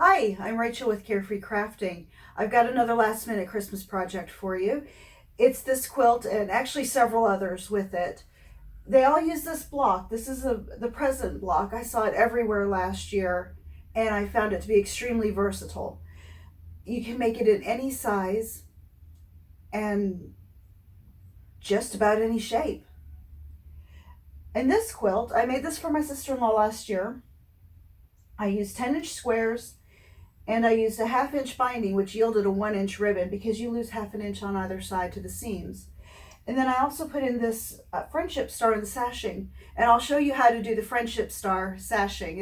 Hi, I'm Rachel with Carefree Crafting. I've got another last minute Christmas project for you. It's this quilt and actually several others with it. They all use this block. This is the present block. I saw it everywhere last year and I found it to be extremely versatile. You can make it in any size and just about any shape. And this quilt, I made this for my sister-in-law last year. I used 10-inch squares and I used a 1/2 inch binding, which yielded a 1-inch ribbon because you lose 1/2 inch on either side to the seams. And then I also put in this friendship star in the sashing, and I'll show you how to do the friendship star sashing.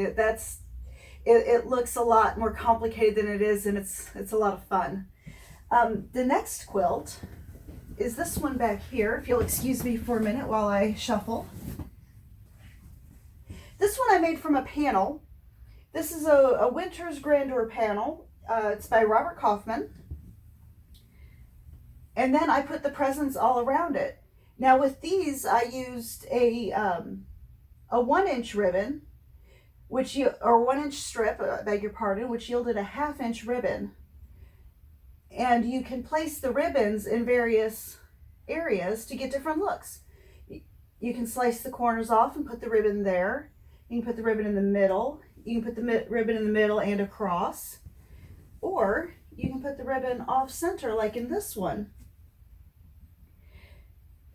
It looks a lot more complicated than it is, and it's a lot of fun. The next quilt is this one back here, if you'll excuse me for a minute while I shuffle. This one I made from a panel. This is a Winter's Grandeur panel. It's by Robert Kaufman. And then I put the presents all around it. Now with these, I used a 1-inch ribbon, or 1-inch strip, beg your pardon, which yielded a 1/2 inch ribbon. And you can place the ribbons in various areas to get different looks. You can slice the corners off and put the ribbon there. You can put the ribbon in the middle. You can put the ribbon in the middle and across, or you can put the ribbon off center like in this one.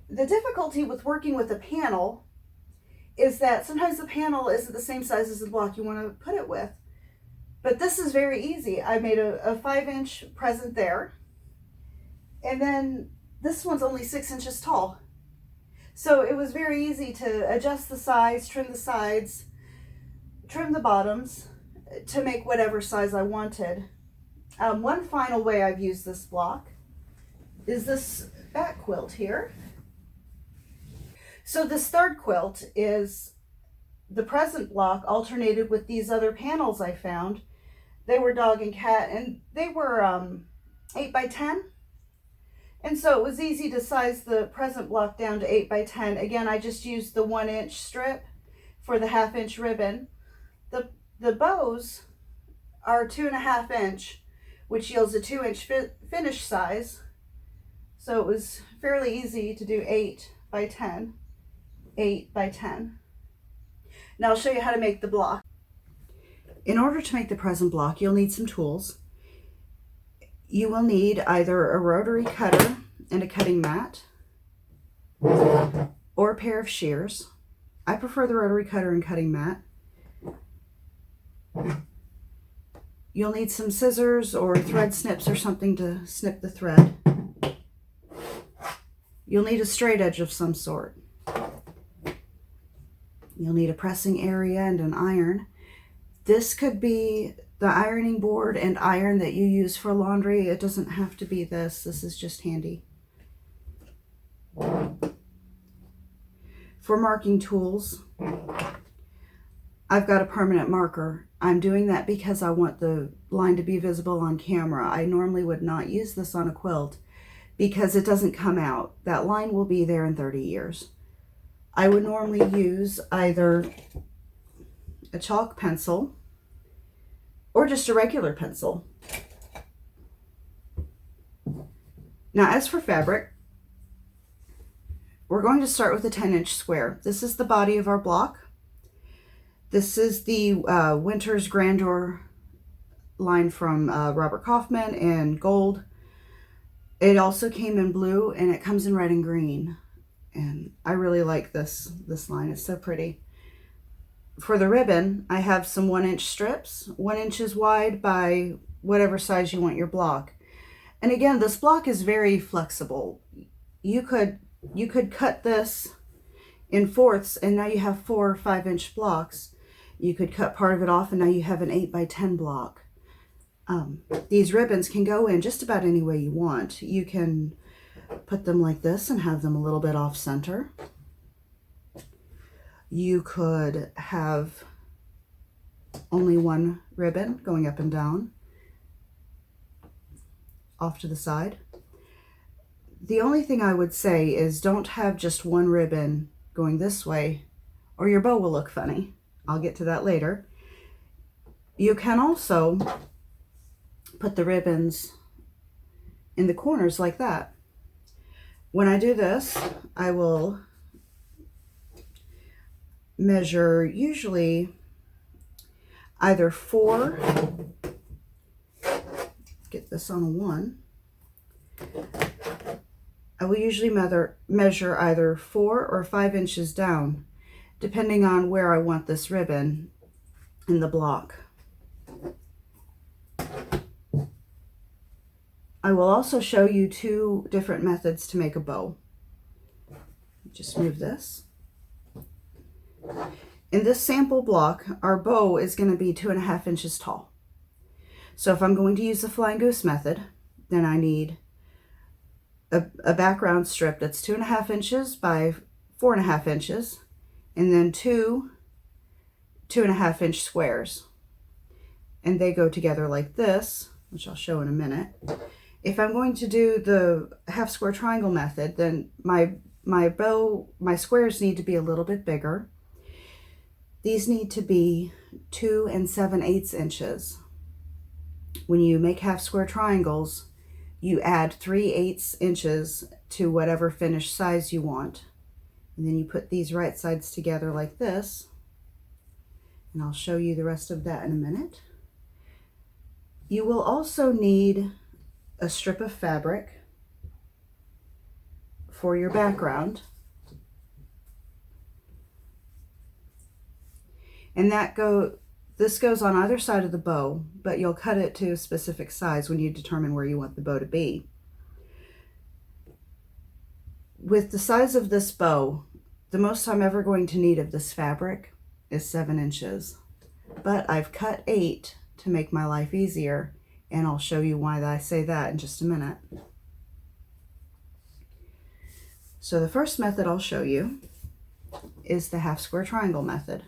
The difficulty with working with a panel is that sometimes the panel isn't the same size as the block you want to put it with. But this is very easy. I made a 5-inch present there, and then this one's only 6 inches tall. So it was very easy to adjust the size, trim the sides, trim the bottoms to make whatever size I wanted. One final way I've used this block is this back quilt here. So this third quilt is the present block alternated with these other panels I found. They were dog and cat, and they were 8 by 10. And so it was easy to size the present block down to 8 by 10. Again, I just used the 1-inch strip for the 1/2 inch ribbon. The bows are 2.5 inch, which yields a 2-inch finish size. So it was fairly easy to do 8 by 10, 8 by 10. Now I'll show you how to make the block. In order to make the present block, you'll need some tools. You will need either a rotary cutter and a cutting mat, or a pair of shears. I prefer the rotary cutter and cutting mat. You'll need some scissors or thread snips or something to snip the thread. You'll need a straight edge of some sort. You'll need a pressing area and an iron. This could be the ironing board and iron that you use for laundry. It doesn't have to be this. This is just handy. For marking tools, I've got a permanent marker. I'm doing that because I want the line to be visible on camera. I normally would not use this on a quilt because it doesn't come out. That line will be there in 30 years. I would normally use either a chalk pencil or just a regular pencil. Now, as for fabric, we're going to start with a 10-inch square. This is the body of our block. This is the Winter's Grandeur line from Robert Kaufman in gold. It also came in blue, and it comes in red and green. And I really like this line. It's so pretty. For the ribbon, I have some 1-inch strips, 1 inch wide by whatever size you want your block. And again, this block is very flexible. You could cut this in fourths, and now you have 4 or 5-inch blocks. You could cut part of it off, and now you have an 8 by 10 block. These ribbons can go in just about any way you want. You can put them like this and have them a little bit off center. You could have only one ribbon going up and down, off to the side. The only thing I would say is don't have just one ribbon going this way, or your bow will look funny. I'll get to that later. You can also put the ribbons in the corners like that. When I do this, I will measure usually either 4, get this on a 1. I will usually measure either 4 or 5 inches down, depending on where I want this ribbon in the block. I will also show you 2 different methods to make a bow. Just move this. In this sample block, our bow is going to be 2.5 inches tall. So if I'm going to use the flying goose method, then I need a background strip that's 2.5 inches by 4.5 inches, and then 2 2.5 inch squares. And they go together like this, which I'll show in a minute. If I'm going to do the half square triangle method, then my squares need to be a little bit bigger. These need to be 2 7/8 inches. When you make half square triangles, you add 3/8 inches to whatever finished size you want. And then you put these right sides together like this. And I'll show you the rest of that in a minute. You will also need a strip of fabric for your background. And this goes on either side of the bow, but you'll cut it to a specific size when you determine where you want the bow to be. With the size of this bow, the most I'm ever going to need of this fabric is 7 inches. But I've cut 8 to make my life easier, and I'll show you why I say that in just a minute. So the first method I'll show you is the half square triangle method.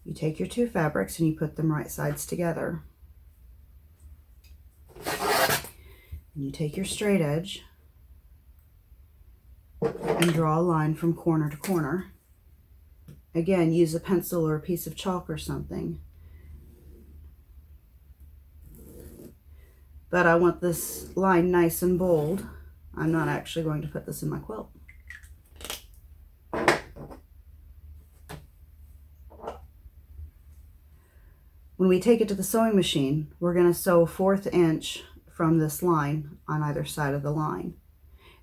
You take your 2 fabrics and you put them right sides together. And you take your straight edge and draw a line from corner to corner. Again, use a pencil or a piece of chalk or something. But I want this line nice and bold. I'm not actually going to put this in my quilt. When we take it to the sewing machine, we're going to sew 1/4 inch from this line on either side of the line.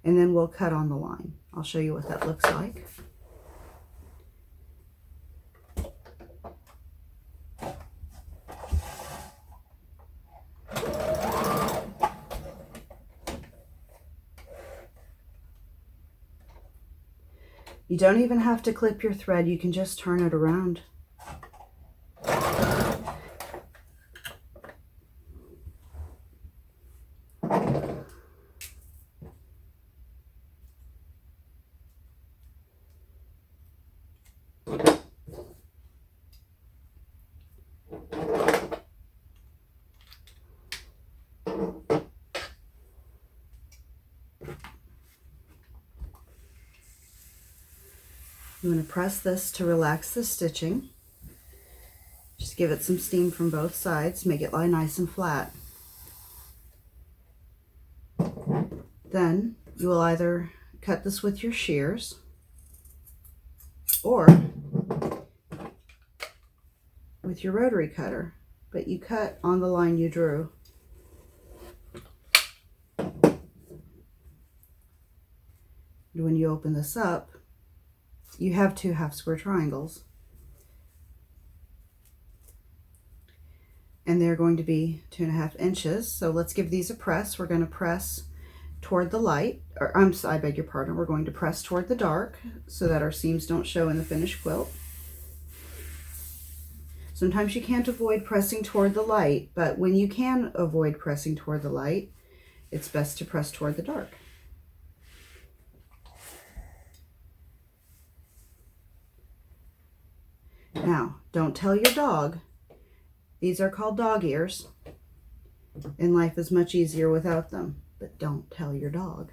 And then we'll cut on the line. I'll show you what that looks like. You don't even have to clip your thread, you can just turn it around. I'm going to press this to relax the stitching. Just give it some steam from both sides, make it lie nice and flat. Then you will either cut this with your shears or with your rotary cutter, but you cut on the line you drew. And when you open this up, you have 2 half square triangles. And they're going to be 2.5 inches. So let's give these a press. We're going to press toward the light, or I beg your pardon, we're going to press toward the dark so that our seams don't show in the finished quilt. Sometimes you can't avoid pressing toward the light, but when you can avoid pressing toward the light, it's best to press toward the dark. Now, don't tell your dog. These are called dog ears, and life is much easier without them, but don't tell your dog.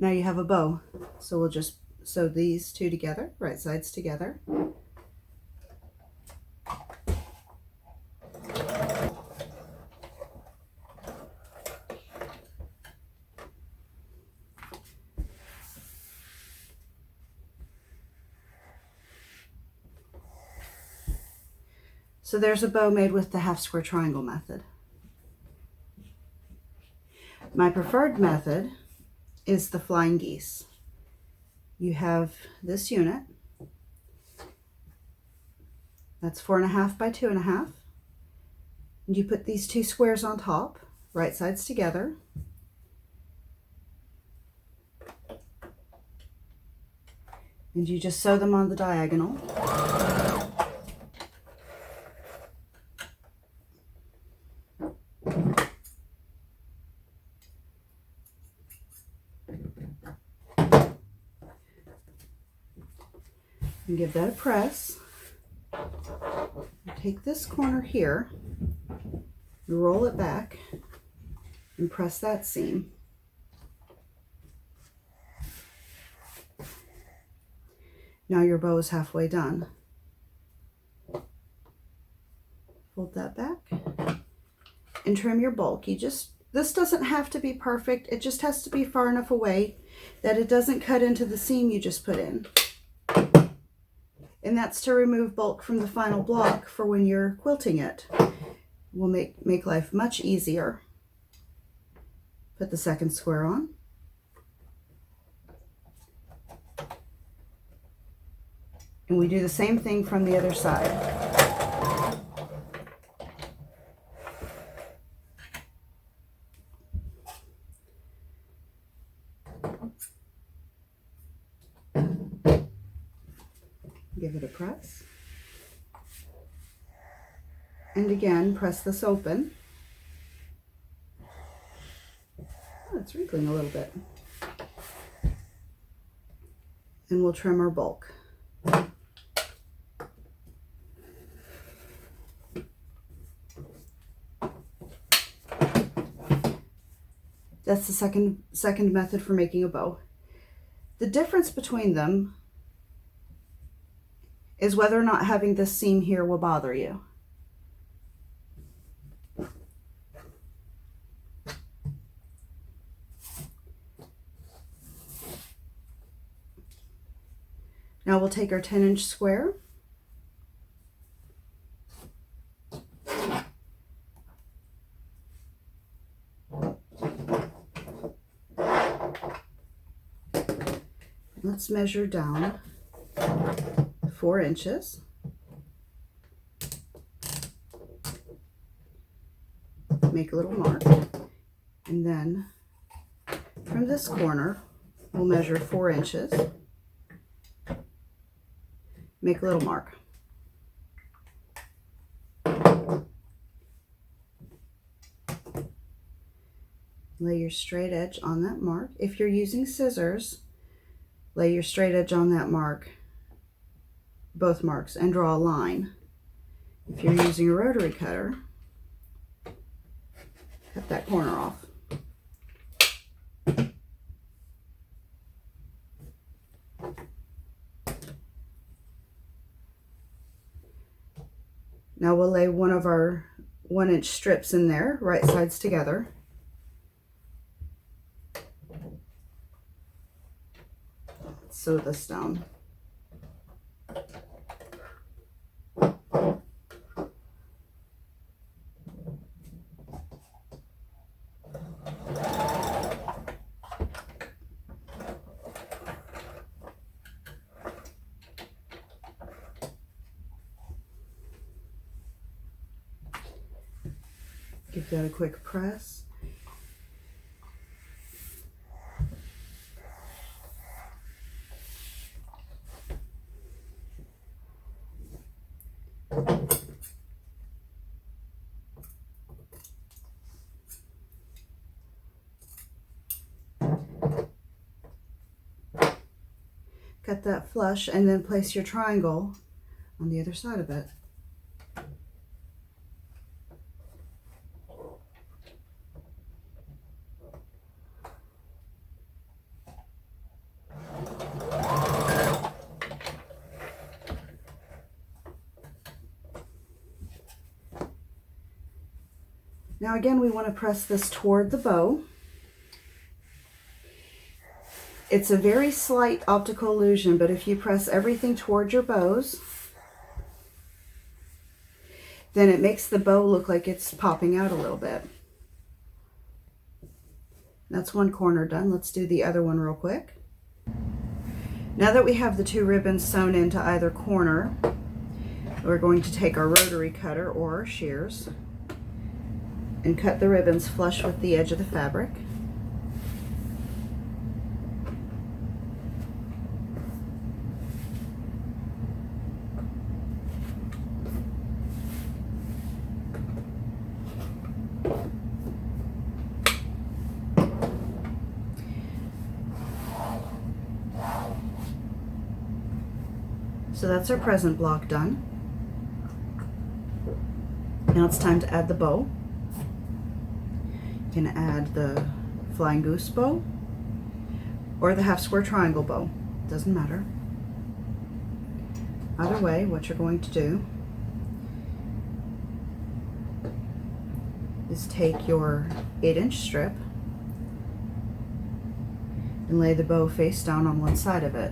Now you have a bow. So we'll just sew these two together, right sides together. So there's a bow made with the half square triangle method. My preferred method is the flying geese. You have this unit. That's 4.5 by 2.5. And you put these two squares on top, right sides together. And you just sew them on the diagonal. And give that a press. Take this corner here, roll it back, and press that seam. Now your bow is halfway done. Fold that back and trim your bulk. This doesn't have to be perfect. It just has to be far enough away that it doesn't cut into the seam you just put in. And that's to remove bulk from the final block for when you're quilting it. Will make life much easier. Put the second square on. And we do the same thing from the other side. Give it a press. And again, press this open. Oh, it's wrinkling a little bit. And we'll trim our bulk. That's the second method for making a bow. The difference between them is whether or not having this seam here will bother you. Now we'll take our 10-inch square. Let's measure down 4 inches. Make a little mark. And then from this corner, we'll measure 4 inches. Make a little mark. Lay your straight edge on that mark. If you're using scissors, lay your straight edge on that mark, both marks, and draw a line. If you're using a rotary cutter, cut that corner off. Now we'll lay one of our 1-inch strips in there, right sides together. Sew this down. Give that a quick press. Cut that flush and then place your triangle on the other side of it. Now again, we want to press this toward the bow. It's a very slight optical illusion, but if you press everything toward your bows, then it makes the bow look like it's popping out a little bit. That's one corner done. Let's do the other one real quick. Now that we have the two ribbons sewn into either corner, we're going to take our rotary cutter or our shears and cut the ribbons flush with the edge of the fabric. So that's our present block done. Now it's time to add the bow. You can add the flying goose bow or the half square triangle bow. Doesn't matter. Either way, what you're going to do is take your 8-inch strip and lay the bow face down on one side of it.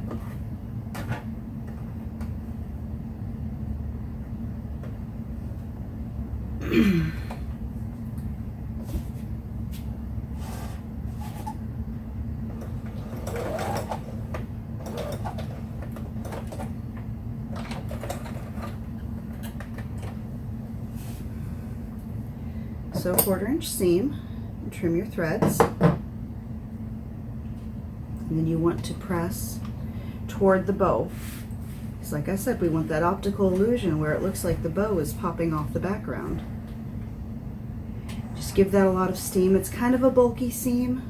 So 1/4-inch seam, and trim your threads, and then you want to press toward the bow. Because like I said, we want that optical illusion where it looks like the bow is popping off the background. Just give that a lot of steam. It's kind of a bulky seam.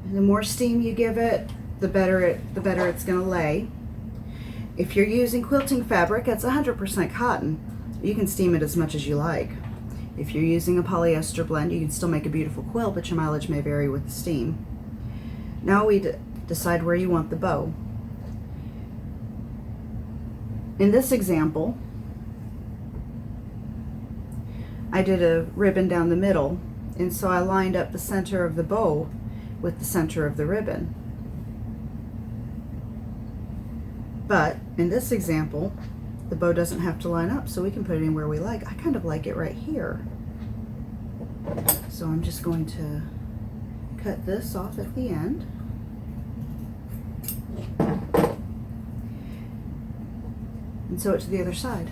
And the more steam you give it, the better it's going to lay. If you're using quilting fabric, it's 100% cotton. You can steam it as much as you like. If you're using a polyester blend, you can still make a beautiful quilt, but your mileage may vary with the steam. Now we decide where you want the bow. In this example, I did a ribbon down the middle, and so I lined up the center of the bow with the center of the ribbon. But in this example, the bow doesn't have to line up, so we can put it in where we like. I kind of like it right here. So I'm just going to cut this off at the end. And sew it to the other side.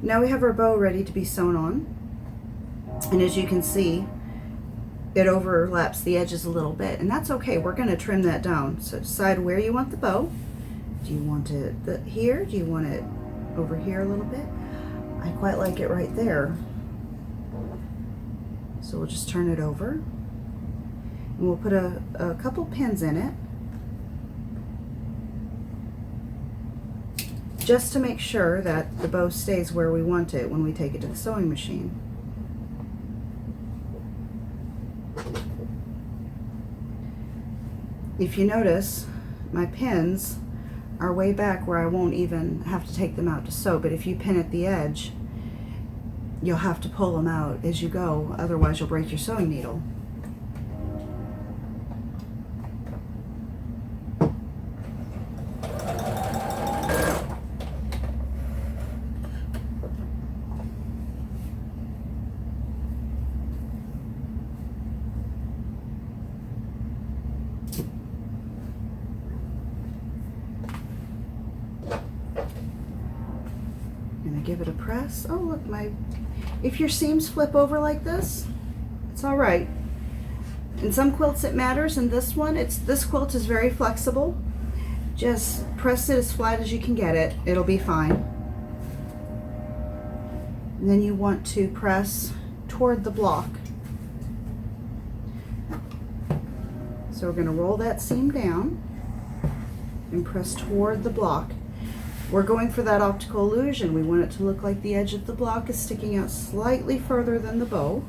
Now we have our bow ready to be sewn on, and as you can see, it overlaps the edges a little bit, and that's okay. We're going to trim that down. So decide where you want the bow. Do you want it here? Do you want it over here a little bit? I quite like it right there. So we'll just turn it over, and we'll put a couple pins in it, just to make sure that the bow stays where we want it when we take it to the sewing machine. If you notice, my pins are way back where I won't even have to take them out to sew, but if you pin at the edge, you'll have to pull them out as you go, otherwise you'll break your sewing needle. And gonna give it a press. Oh look, if your seams flip over like this, it's all right. In some quilts it matters, and this quilt is very flexible. Just press it as flat as you can get it. It'll be fine. And then you want to press toward the block. So we're going to roll that seam down and press toward the block. We're going for that optical illusion. We want it to look like the edge of the block is sticking out slightly further than the bow.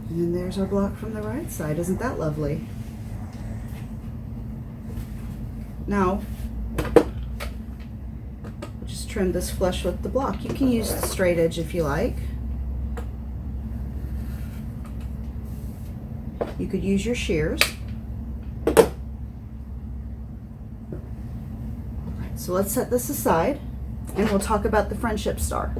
And then there's our block from the right side. Isn't that lovely? Now, just trim this flush with the block. You can use the straight edge if you like. You could use your shears. So let's set this aside and we'll talk about the friendship star.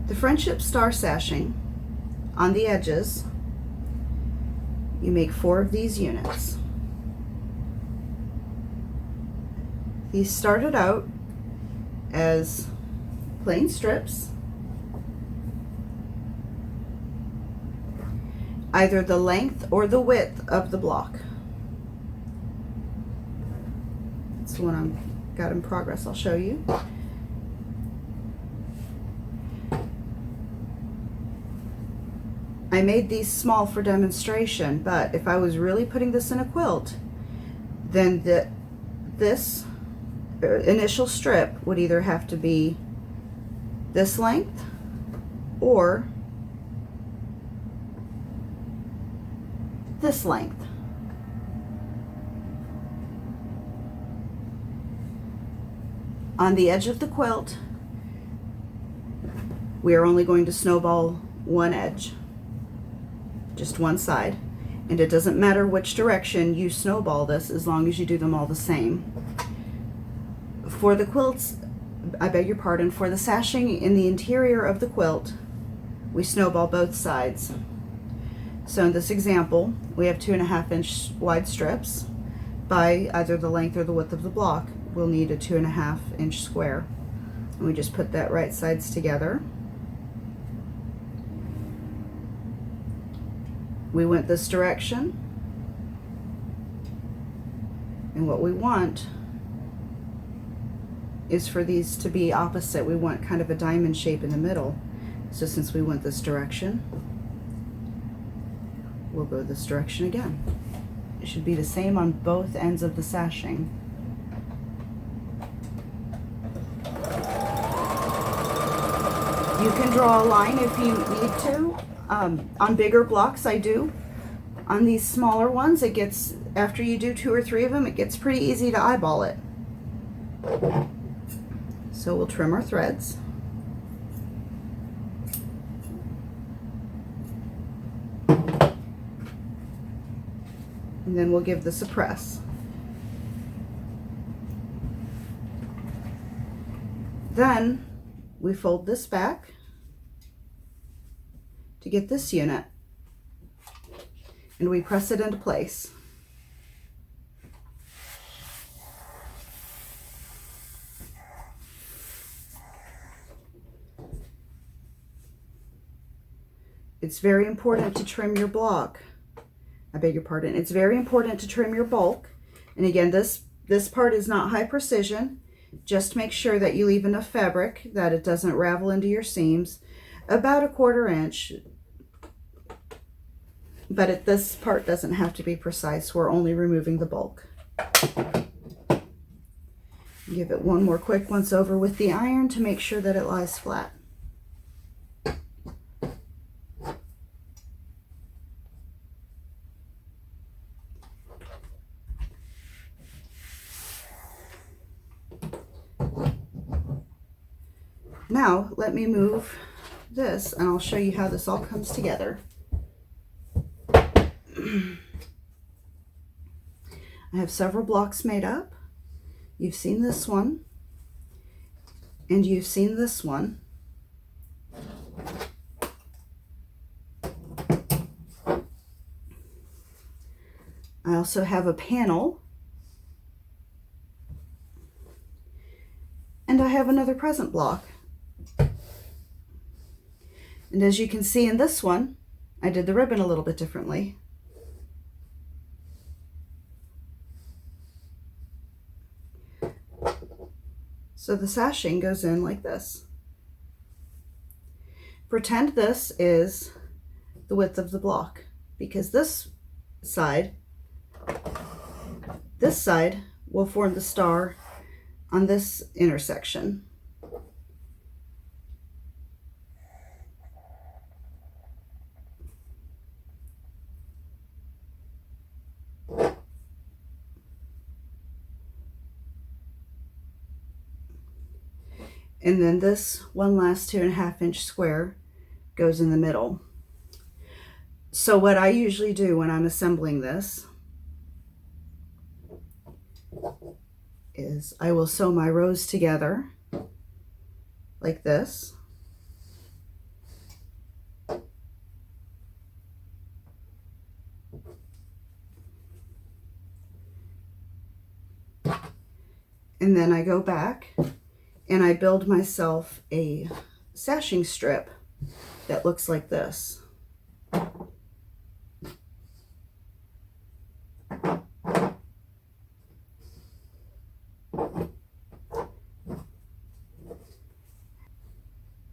The friendship star sashing on the edges, you make 4 of these units. These started out as plain strips, either the length or the width of the block. That's the one I've got in progress. I'll show you. I made these small for demonstration, but if I was really putting this in a quilt, then this initial strip would either have to be this length or this length. On the edge of the quilt, we are only going to snowball one edge, just one side, and it doesn't matter which direction you snowball this as long as you do them all the same. For the quilts, I beg your pardon, for the sashing in the interior of the quilt, we snowball both sides. So in this example, we have 2.5 inch wide strips. By either the length or the width of the block, we'll need a 2.5 inch square. And we just put that right sides together. We went this direction. And what we want is for these to be opposite. We want kind of a diamond shape in the middle. So since we went this direction, we'll go this direction again. It should be the same on both ends of the sashing. You can draw a line if you need to. On bigger blocks, I do. On these smaller ones, it gets, after you do 2 or 3 of them, it gets pretty easy to eyeball it. So we'll trim our threads. And then we'll give this a press. Then we fold this back to get this unit, and we press it into place. It's very important to trim your block. I beg your pardon. It's very important to trim your bulk. And again, this part is not high precision. Just make sure that you leave enough fabric that it doesn't ravel into your seams. About 1/4 inch. But this part doesn't have to be precise. We're only removing the bulk. Give it one more quick once over with the iron to make sure that it lies flat. Now, let me move this and I'll show you how this all comes together. I have several blocks made up. You've seen this one, and you've seen this one. I also have a panel. And I have another present block. And as you can see in this one, I did the ribbon a little bit differently. So the sashing goes in like this. Pretend this is the width of the block, because this side will form the star on this intersection. And then this one last 2.5 inch square goes in the middle. So what I usually do when I'm assembling this is I will sew my rows together like this. And then I go back and I build myself a sashing strip that looks like this.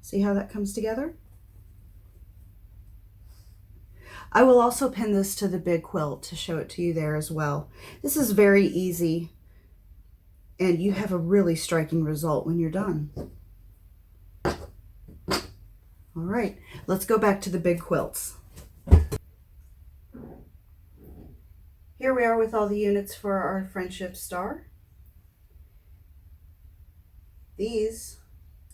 See how that comes together? I will also pin this to the big quilt to show it to you there as well. This is very easy, and you have a really striking result when you're done. All right, let's go back to the big quilts. Here we are with all the units for our friendship star. These,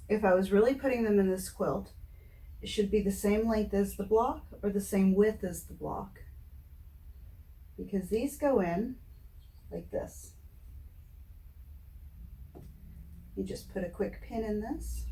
if I was really putting them in this quilt, it should be the same length as the block or the same width as the block, because these go in like this. You just put a quick pin in this.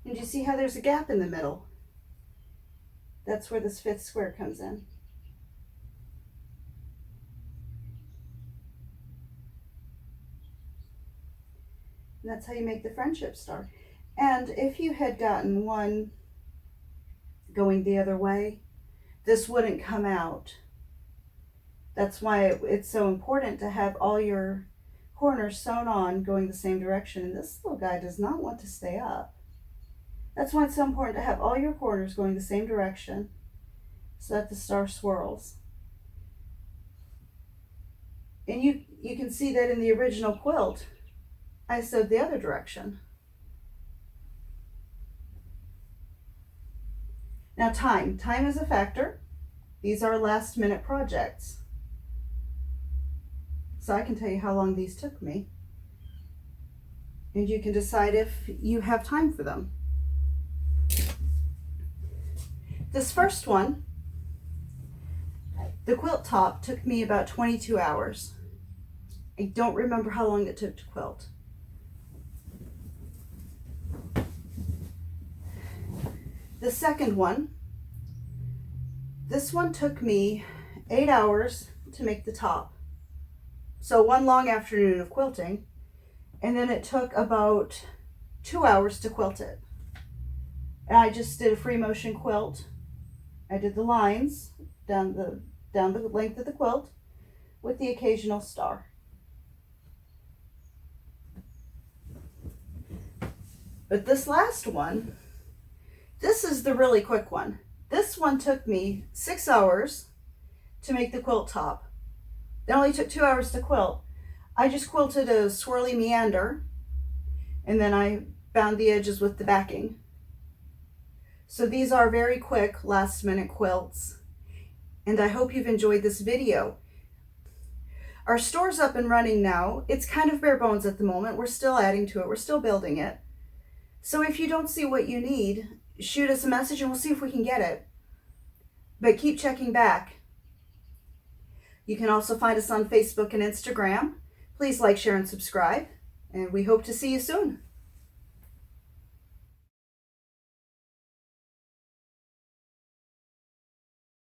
And you see how there's a gap in the middle? That's where this 5th square comes in. And that's how you make the friendship star. And if you had gotten one going the other way, this wouldn't come out. That's why it's so important to have all your corners sewn on going the same direction. And this little guy does not want to stay up. That's why it's so important to have all your corners going the same direction so that the star swirls. And you can see that in the original quilt, I sewed the other direction. Now time is a factor. These are last minute projects. So I can tell you how long these took me. And you can decide if you have time for them. This first one, the quilt top, took me about 22 hours. I don't remember how long it took to quilt. The second one, this one took me 8 hours to make the top. So one long afternoon of quilting, and then it took about 2 hours to quilt it. And I just did a free motion quilt. I did the lines down the length of the quilt with the occasional star. But this last one, this is the really quick one. This one took me 6 hours to make the quilt top, It only took 2 hours to quilt. I just quilted a swirly meander, and then I bound the edges with the backing. So these are very quick last minute quilts, and I hope you've enjoyed this video. Our store's up and running now. It's kind of bare bones at the moment. We're still adding to it. We're still building it. So if you don't see what you need, shoot us a message and we'll see if we can get it. But keep checking back. You can also find us on Facebook and Instagram. Please like, share, and subscribe. And we hope to see you soon.